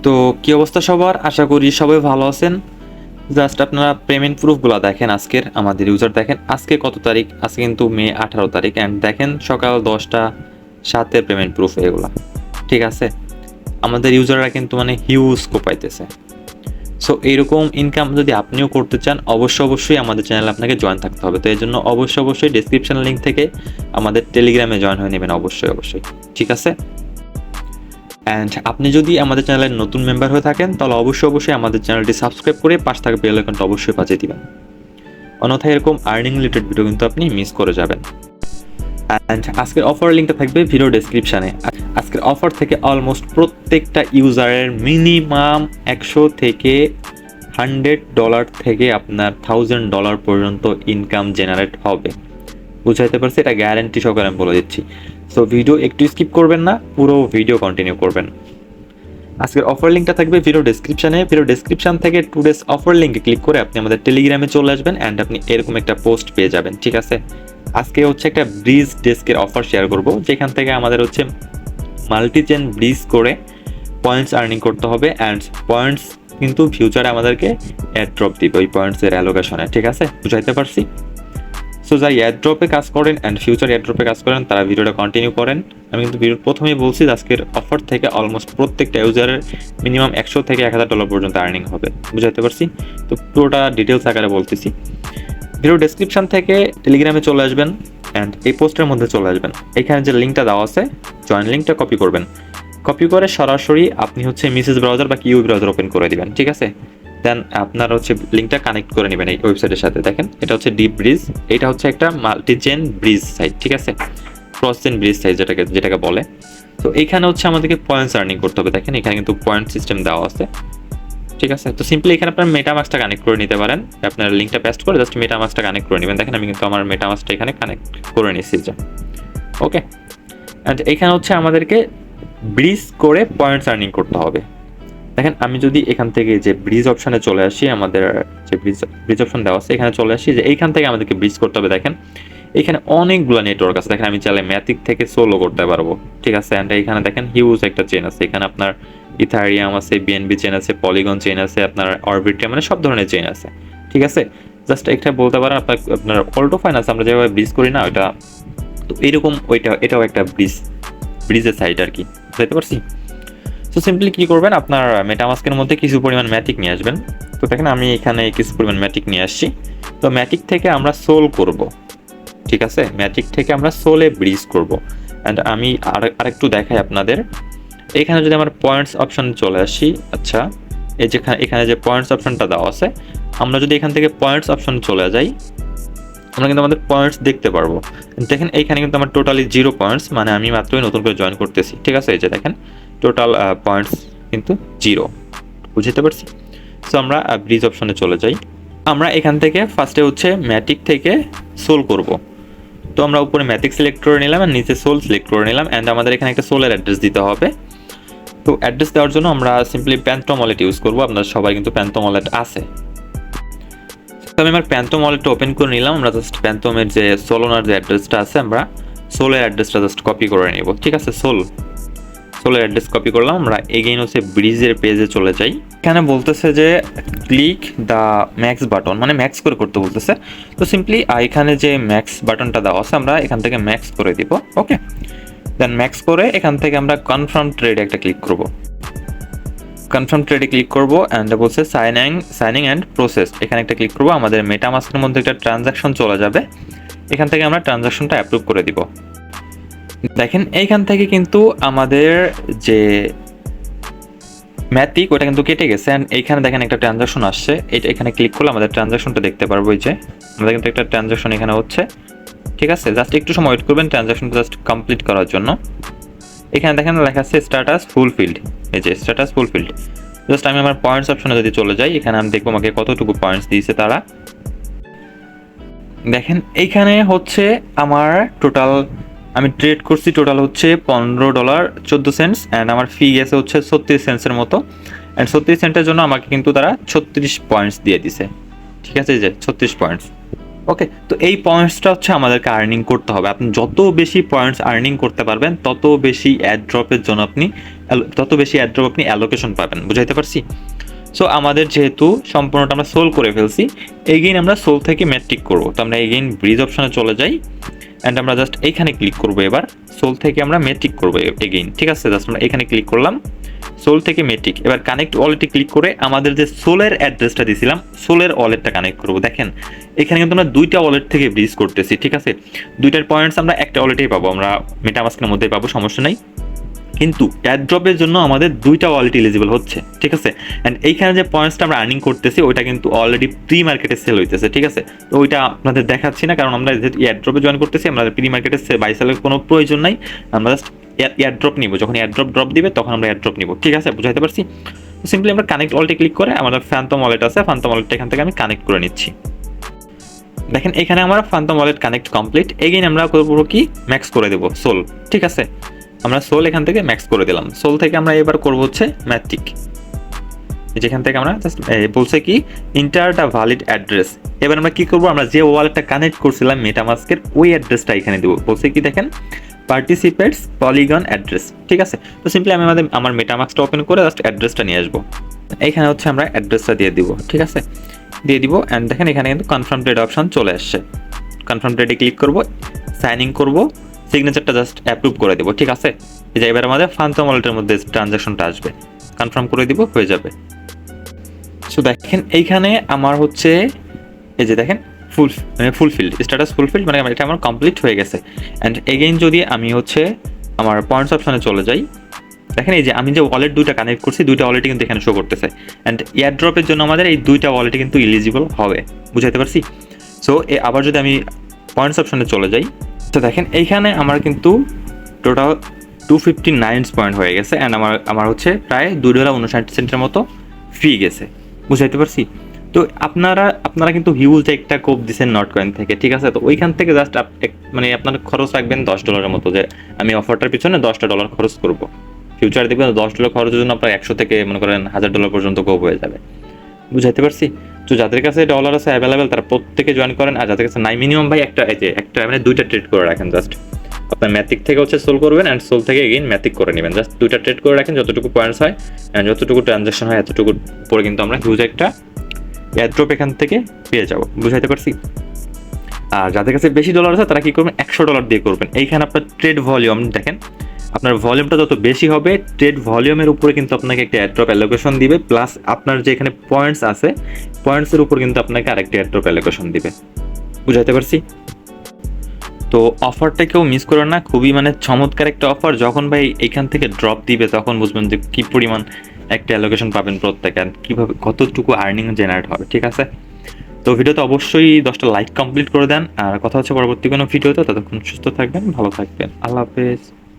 তো কি অবস্থা সবার? আশা করি সবাই ভালো আছেন। জাস্ট আপনারা পেমেন্ট প্রুফগুলো দেখেন। আজকের আমাদের ইউজার দেখেন আজকে কত তারিখ, আজকে কিন্তু মে 18 তারিখ, অ্যান্ড দেখেন সকাল 10টা 7 পেমেন্ট প্রুফ এগুলা। ঠিক আছে, আমাদের ইউজাররা কিন্তু মানে হিউজ স্কোপ পাইতেছে। সো এইরকম ইনকাম যদি আপনিও করতে চান অবশ্যই আমাদের চ্যানেলে আপনাকে জয়েন থাকতে হবে। তো এই জন্য অবশ্যই ডেসক্রিপশন লিঙ্ক থেকে আমাদের টেলিগ্রামে জয়েন হয়ে নেবেন অবশ্যই। ঠিক আছে, অ্যান্ড আপনি যদি আমাদের চ্যানেলের নতুন মেম্বার হয়ে থাকেন তাহলে অবশ্যই আমাদের চ্যানেলটি সাবস্ক্রাইব করে পাশে থাকা বেল আইকনটা অবশ্যই বাজিয়ে দিবেন, অন্যথায় এরকম আর্নিং রিলেটেড ভিডিও কিন্তু আপনি মিস করে যাবেন। অ্যান্ড আজকের অফার লিঙ্কটা থাকবে ভিডিও ডেসক্রিপশানে। আজকের অফার থেকে অলমোস্ট প্রত্যেকটা ইউজারের মিনিমাম 100 থেকে $100 থেকে আপনার $1000 পর্যন্ত ইনকাম জেনারেট হবে। বুঝাইতে পারছি? এটা গ্যারান্টি সহকারে আমি বলে দিচ্ছি। সো ভিডিও একটু স্কিপ করবেন না, পুরো ভিডিও কন্টিনিউ করবেন। আজকের অফার লিঙ্কটা থাকবে ভিডিও ডেসক্রিপশানে। ভিডিও ডেসক্রিপশান থেকে টুডেস অফার লিঙ্কে ক্লিক করে আপনি আমাদের টেলিগ্রামে চলে আসবেন, অ্যান্ড আপনি এরকম একটা পোস্ট পেয়ে যাবেন। ঠিক আছে, আজকে হচ্ছে একটা ব্রিজ ডেস্কের অফার শেয়ার করব, যেখান থেকে আমাদের হচ্ছে মাল্টি চেন ব্রিজ করে পয়েন্টস আর্নিং করতে হবে, অ্যান্ড পয়েন্টস কিন্তু ফিউচারে আমাদেরকে এয়ারড্রপ দিবে ওই পয়েন্টসের অ্যালোকেশনে। ঠিক আছে, বুঝাইতে পারছি? সো যারা এয়ারড্রপে কাজ করেন অ্যান্ড ফিউচার এয়ারড্রপে কাজ করেন তারা ভিডিওটা কন্টিনিউ করেন। আমি কিন্তু ভিডিওর প্রথমেই বলছি আজকের অফার থেকে অলমোস্ট প্রত্যেকটা ইউজারের মিনিমাম 100 থেকে $1000 পর্যন্ত আর্নিং হবে। বুঝাইতে পারছি? তো পুরোটা ডিটেলস আকারে বলতেছি। ভিডিও ডেসক্রিপশন থেকে টেলিগ্রামে চলে আসবেন, অ্যান্ড এই পোস্টের মধ্যে চলে আসবেন। এখানে যে লিঙ্কটা দেওয়া আছে জয়েন লিঙ্কটা কপি করবেন। কপি করে সরাসরি আপনি হচ্ছে মিসেস ব্রাউজার বা কিউ ব্রাউজার ওপেন করে দিবেন। ঠিক আছে, দেন আপনার হচ্ছে লিঙ্কটা কানেক্ট করে নেবেন এই ওয়েবসাইটের সাথে। দেখেন এটা হচ্ছে ডিপ ব্রিজ, এটা হচ্ছে একটা মাল্টিচেন ব্রিজ সাইট। ঠিক আছে, ক্রস চেন ব্রিজ সাইট যেটাকে বলে। তো এইখানে হচ্ছে আমাদেরকে পয়েন্টস আর্নিং করতে হবে। দেখেন এখানে কিন্তু পয়েন্ট সিস্টেম দেওয়া আছে। ঠিক আছে, তো সিম্পলি এখানে আপনার মেটামাস্কটা কানেক্ট করে নিতে পারেন। আপনার লিঙ্কটা পেস্ট করে জাস্ট মেটামাস্কটা কানেক্ট করে নেবেন। দেখেন আমি কিন্তু আমার মেটামাস্কটা এখানে কানেক্ট করে নিয়েছি যে ওকে। অ্যান্ড এখানে হচ্ছে আমাদেরকে ব্রিজ করে পয়েন্টস আর্নিং করতে হবে। দেখেন আমি যদি এখান থেকে যে ব্রিজ অপশানে চলে আসি, আমাদের যে ব্রিজ অপশন দেওয়া আছে এখানে চলে আসি, যে এইখান থেকে আমাদেরকে ব্রিজ করতে হবে। দেখেন এখানে অনেকগুলো নেটওয়ার্ক আছে। দেখেন আমি চাইলে ম্যাথিক থেকে সোলো করতে পারবো। ঠিক আছে, অ্যান্ড এখানে দেখেন হিউজ একটা চেন আছে। এখানে আপনার ইথারিয়াম আছে, বিএনবি চেন আছে, পলিগন চেন আছে, আপনার অরবিটিয়াম, মানে সব ধরনের চেন আছে। ঠিক আছে, জাস্ট একটা বলতে পারেন আপনার অল্টো ফাইন্যান্স আমরা যেভাবে ব্রিজ করি না ওইটা, তো এইরকম এটাও একটা ব্রিজের সাইড আর কি। বুঝতে পারছি? সো সিম্পলি কী করবেন, আপনার মেটামাস্কের মধ্যে কিছু পরিমাণ ম্যাটিক নিয়ে আসবেন। তো দেখেন আমি এখানে কিছু পরিমাণ ম্যাটিক নিয়ে আসছি। তো ম্যাটিক থেকে আমরা সোল করব। ঠিক আছে, ম্যাটিক থেকে আমরা সোলে ব্রিজ করব। অ্যান্ড আমি আরেকটু দেখাই আপনাদের। এখানে যদি আমার পয়েন্টস অপশন চলে আসি, আচ্ছা এই যেখানে এখানে যে পয়েন্টস অপশনটা দেওয়া আছে, আমরা যদি এখান থেকে পয়েন্টস অপশন চলে যাই আমরা কিন্তু আমাদের পয়েন্টস দেখতে পারবো। দেখেন এইখানে কিন্তু আমার টোটালি 0 পয়েন্টস, মানে আমি মাত্রই নতুন করে জয়েন করতেছি। ঠিক আছে, এই যে দেখেন টোটাল পয়েন্টস কিন্তু 0। বুঝতে পারছি? সো আমরা ব্রিজ অপশনে চলে যাই। আমরা এখান থেকে ফার্স্টে হচ্ছে ম্যাটিক থেকে সোল করব। তো আমরা উপরে ম্যাটিক সিলেক্ট করে নিলাম আর নিচে সোল সিলেক্ট করে নিলাম, অ্যান্ড আমাদের এখানে একটা সোলের অ্যাড্রেস দিতে হবে। তো অ্যাড্রেস দেওয়ার জন্য আমরা সিম্পলি প্যান্টম ওয়ালেট ইউজ করবো। আপনার সবাই কিন্তু প্যান্টম ওয়ালেট আছে। তো আমি আমার প্যান্টম ওয়ালেটটা ওপেন করে নিলাম। আমরা জাস্ট প্যান্টমের যে সোলোনার যে অ্যাড্রেসটা আছে আমরা সোলের অ্যাড্রেসটা জাস্ট কপি করে নেব। ঠিক আছে, সোলের অ্যাড্রেস কপি করলাম। আমরা এগেইন হচ্ছে ব্রিজের পেজে চলে যাই। এখানে বলতেছে যে ক্লিক দ্য ম্যাক্স বাটন, মানে ম্যাক্স করে করতে বলতেছে। তো সিম্পলি এখানে যে ম্যাক্স বাটনটা দেওয়া আছে আমরা এখান থেকে ম্যাক্স করে দিব। ওকে, দেন ম্যাক্স করে এখান থেকে আমরা কনফার্ম ট্রেডে একটা ক্লিক করব। কনফার্ম ট্রেডে ক্লিক করব, অ্যান্ড বলছে সাইনিং অ্যান্ড প্রসেস, এখানে একটা ক্লিক করব। আমাদের মেটামাস্কের মধ্যে একটা ট্রানজাকশন চলে যাবে, এখান থেকে আমরা ট্রানজাকশনটা অ্যাপ্রুভ করে দিব। দেখেন এইখান থেকে কিন্তু আমাদের যে ম্যাথিক ওটা কিন্তু কেটে গেছে, অ্যান্ড এইখানে দেখেন একটা ট্রানজাকশন আসছে। এটা এখানে ক্লিক করলে আমাদের ট্রানজাকশনটা দেখতে পারবো। এই যে আমাদের কিন্তু একটা ট্রানজাকশন এখানে হচ্ছে। ঠিক আছে, জাস্ট একটু সময় ওয়েট করবেন ট্রানজাকশনটা জাস্ট কমপ্লিট করার জন্য। এখানে দেখেন লেখা আছে স্ট্যাটাস ফুলফিল্ড। এই যে স্ট্যাটাস ফুলফিল্ড। জাস্ট আমি আমার পয়েন্টস অপশনে যদি চলে যাই, এখানে আমি দেখবো আমাকে কতটুকু পয়েন্টস দিয়েছে তারা। দেখেন এইখানে হচ্ছে আমার টোটাল আমি ট্রেড করছি টোটাল হচ্ছে $15.14, অ্যান্ড আমার ফি গেছে হচ্ছে 36 সেন্টসের মতো। অ্যান্ড 36 সেন্টের জন্য আমাকে কিন্তু তারা 36 পয়েন্টস দিয়ে দিছে। ঠিক আছে, এই যে 36 পয়েন্টস। ওকে, তো এই পয়েন্টসটা হচ্ছে আমাদেরকে আর্নিং করতে হবে। আপনি যত বেশি পয়েন্টস আর্নিং করতে পারবেন তত বেশি অ্যাড্রপের জন্য তত বেশি অ্যাড্রপ আপনি অ্যালোকেশন পাবেন। বুঝাইতে পারছি? সো আমাদের যেহেতু সম্পূর্ণটা আমরা সোল করে ফেলছি, এগেইন আমরা সোল থেকে ম্যাট্রিক করব। তো আমরা এগেইন ব্রিজ অপশনে চলে যাই অ্যান্ড আমরা জাস্ট এইখানে ক্লিক করব। এবার সোল থেকে আমরা ম্যাট্রিক করবো এগেইন, ঠিক আছে? জাস্ট আমরা এখানে ক্লিক করলাম, সোল থেকে মেট্রিক। এবার কানেক্ট ওয়ালেটে ক্লিক করে আমাদের যে সোলের অ্যাড্রেসটা দিয়েছিলাম সোলের ওয়ালেটটা কানেক্ট করবো। দেখেন এখানে কিন্তু আমরা দুইটা ওয়ালেট থেকে ব্রিজ করতেছি, ঠিক আছে? দুইটার পয়েন্টস আমরা একটা ওয়ালেটেই পাবো, আমরা মেটামাস্কের মধ্যেই পাবো, সমস্যা নাই। কিন্তু অ্যাড্রপের জন্য আমাদের দুইটা ওয়ালেট এলিজিবল হচ্ছে, ঠিক আছে? অ্যান্ড এইখানে যে পয়েন্টসটা আমরা আর্নিং করতেছি ওইটা কিন্তু অলরেডি প্রি মার্কেটে সেল হইতেছে, ঠিক আছে? তো ওইটা আপনাদের দেখাচ্ছি না, কারণ আমরা যেহেতু অ্যাড্রপে জয়েন করতেছি, আমাদের প্রি মার্কেটে বাই সেলের কোনো প্রয়োজন নাই। আমরা জাস্ট এয়ারড্রপ নিব, যখন এয়ারড্রপ ড্রপ দিবে তখন আমরা এয়ারড্রপ নিব, ঠিক আছে? বুঝাইতে পারছি? সিম্পলি আমরা কানেক্ট ওয়ালেটে ক্লিক করে আমাদের ফ্যান্টম ওয়ালেট আছে, ফ্যান্টম ওয়ালেটটা এখান থেকে আমি কানেক্ট করে নিচ্ছি। দেখেন এখানে আমার Phantom wallet connect complete. Again আমরা করবো কি, ম্যাক্স করে দেবো সোল, ঠিক আছে? আমরা সোল এখান থেকে ম্যাক্স করে দিলাম। সোল থেকে আমরা এবার করবো হচ্ছে ম্যাট্রিক, যেখান থেকে আমরা জাস্ট বলছে কি ইন্টার দ্য ভ্যালিড অ্যাড্রেস। এবার আমরা কি করবো, আমরা যে ওয়ালেটটা কানেক্ট করছিলাম মেটামাস্কের ওই অ্যাড্রেসটা এখানে দেবো। বলছে কি দেখেন, পার্টিসিপেটস পলিগন অ্যাড্রেস, ঠিক আছে? তো সিম্পলি আমি আমার মেটামাস্কটা ওপেন করে জাস্ট অ্যাড্রেসটা নিয়ে আসবো। এইখানে হচ্ছে আমরা অ্যাড্রেসটা দিয়ে দিব, ঠিক আছে? দিয়ে দিব অ্যান্ড দেখেন এখানে কিন্তু কনফার্ম ট্রেড অপশন চলে আসছে। কনফার্ম ট্রেডে ক্লিক করব, সাইন ইন করবো, সিগনেচারটা জাস্ট অ্যাপ্রুভ করে দেবো, ঠিক আছে? এই যে এবার আমাদের ফ্যান্টম ওয়ালেটের মধ্যে ট্রানজাকশনটা আসবে, কনফার্ম করে দিব, হয়ে যাবে। সো দেখেন এইখানে আমার হচ্ছে এই যে দেখেন ফুলফিল্ড, স্ট্যাটাস ফুলফিল্ড, মানে এটা আমার কমপ্লিট হয়ে গেছে। অ্যান্ড এগেইন যদি আমি হচ্ছে আমার পয়েন্টস অপশনে চলে যাই, দেখেন এই যে আমি যে ওয়ালেট দুইটা কানেক্ট করছি দুইটা ওয়ালেটই কিন্তু এখানে শো করতেছে। অ্যান্ড এয়ারড্রপের জন্য আমাদের এই দুইটা ওয়ালেটে কিন্তু ইলিজিবল হবে, বুঝাইতে পারছি? সো আবার যদি আমি পয়েন্টস অপশনে চলে যাই, তো দেখেন এইখানে আমার কিন্তু টোটাল 259 পয়েন্ট হয়ে গেছে। অ্যান্ড আমার হচ্ছে প্রায় $2.59 মতো ফি গেছে, বুঝাইতে পারছি? তো আপনারা কিন্তু হিউজ একটা কোপ দিচ্ছেন নট কয়েন থেকে, ঠিক আছে? তো ওইখান থেকে জাস্ট মানে আপনার খরচ রাখবেন $10 মতো, যে আমি অফারটার পিছনে $10 খরচ করব। ফিউচার দেখবেন $10 খরচের জন্য আপনার 100 থেকে মনে করেন $1000 পর্যন্ত কোপ হয়ে যাবে, বুঝাইতে পারছি? তো যাদের কাছে ডলার আছে অ্যাভেলেবেল তারা প্রত্যেকে জয়েন করেন, আর যাদের কাছে নাই মিনিমাম ভাই একটা মানে দুইটা ট্রেড করে রাখেন। জাস্ট আপনার ম্যাথিক থেকে হচ্ছে সোল করবেন অ্যান্ড সোল থেকে এগেইন ম্যাথিক করে নেবেন। জাস্ট দুইটা ট্রেড করে রাখেন, যতটুকু পয়েন্টস হয় অ্যান্ড যতটুকু ট্রানজাকশন হয় এতটুকু পরে কিন্তু আমরা হিউজ একটা এয়ারড্রপ এখান থেকে পেয়ে যাবো, বুঝাইতে পারছি? আর যাদের কাছে বেশি ডলার আছে তারা কি করবেন, $100 দিয়ে করবেন। এইখানে আপনার ট্রেড ভলিউম দেখেন, আপনার ভলিউমটা যত বেশি হবে ট্রেড ভলিউমের উপরে কিন্তু আপনাকে একটা এয়ারড্রপ অ্যালোকেশন দিবে, প্লাস আপনার যে এখানে পয়েন্টস আছে পয়েন্টসের উপর কিন্তু আপনাকে আরেকটা এয়ারড্রপ অ্যালোকেশন দিবে, বুঝাইতে পারছি? তো অফারটা কেউ মিস করো না, খুবই মানে চমৎকার একটা অফার। যখন ভাই এখান থেকে ড্রপ দিবে তখন বুঝবেন যে কী পরিমাণ একটা অ্যালোকেশন পাবেন প্রত্যেকে, আর কীভাবে কতটুকু আর্নিং জেনারেট হবে, ঠিক আছে? তো ভিডিওতে অবশ্যই 10টা লাইক কমপ্লিট করে দেন, আর কথা হচ্ছে পরবর্তী কোনো ভিডিওতে। ততক্ষণ সুস্থ থাকবেন, ভালো থাকবেন, আল্লাহ হাফেজ।